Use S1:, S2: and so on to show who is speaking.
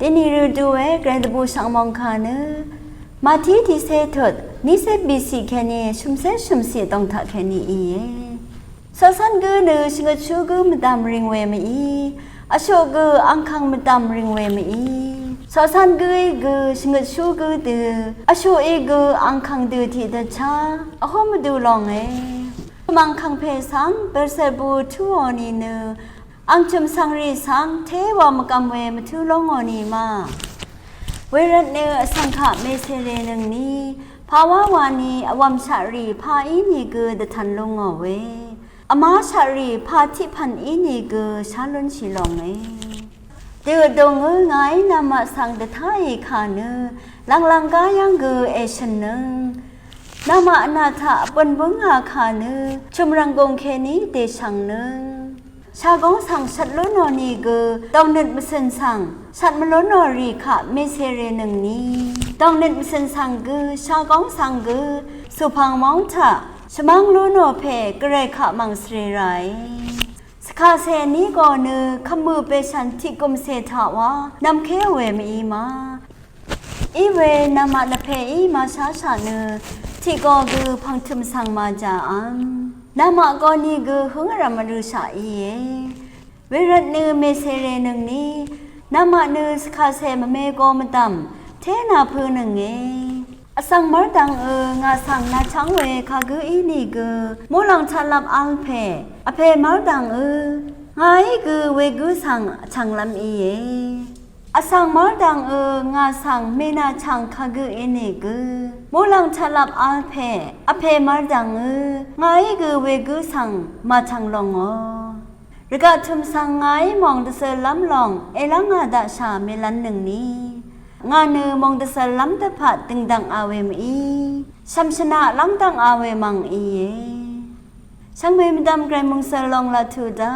S1: ทีนี้เราดูแกรนด์บูสังมองคานะมาที่เซถัดนี่เซบีซีแค่นี้ชุมเสียต้องถักแค่นี้อีสาวสันกูเนื้อชิงกชูกูมาดามริงเวมาอีอาโชกูอังคังมาดามริงเวมาอีสาวสันกูชิงกชูกูเดืออาโชกูอังคังเดือที่เดชาอาเขามาดูลองมังคังเพสังเปอร์เซบูทูออนีเนออังจุมสังรีสังเทวามกำเวมาทูลงอนีมาเวรัตเนอสังขะเมเซเรนึงนี้ภาวะวานีอวัมชารีพาอินีเกอดทันลงอเวอมาชารีพาทิพันอินีเกอชาลุนชิลองเดือดงไงนามาสังเดทายขาเนอลังกายังเกอเอชันนึงนามาอนาถะปนบุงอาคาเนชุมรังกงเคนี้เตชังนึงชากงสังชัดล้นอนีเกต้องนึกมิเซนสังชัดมล้นอรีขะเมเซเรนึงนี้ต้องนึกมิเซนสังเกชากงสังเกสุพังมองทะชมังล้นอเพกเรขะมังสเรไรสคาเซนี้ก่อนเนขมือเปชันที่กมเศถาวานำเคเวมีมาอีเวนำมาดเพอีมาชาเนที่ก็พังทึมสังมาจาอันนามากอนีหึงรามารุชาอีเวรัตเนเมเซเรนึงนี้นามาเนสคาเซมเมโกมตัมเทนาพืนึงอสังมารดังงาสังนาชังเวคาอีนีมูลังชาลับอัลเพอเพมารดังไงเวสังชังลำอีอสังมารดังงาสังเมนาชังคาอินีมูลังชาลับอัลเพอเพมารดังไงเวสังมาชังลงรกาทุมสังไงมองตะเซล้ำลองลังงาดาชาเมลันหนึ่งนี้งานเนมองตะเซล้ำตะผัดตึงดังอาเวมชัมชนะล้ำดังอาเวมังช่างเวมดำไกรมงเซลองลาทูดา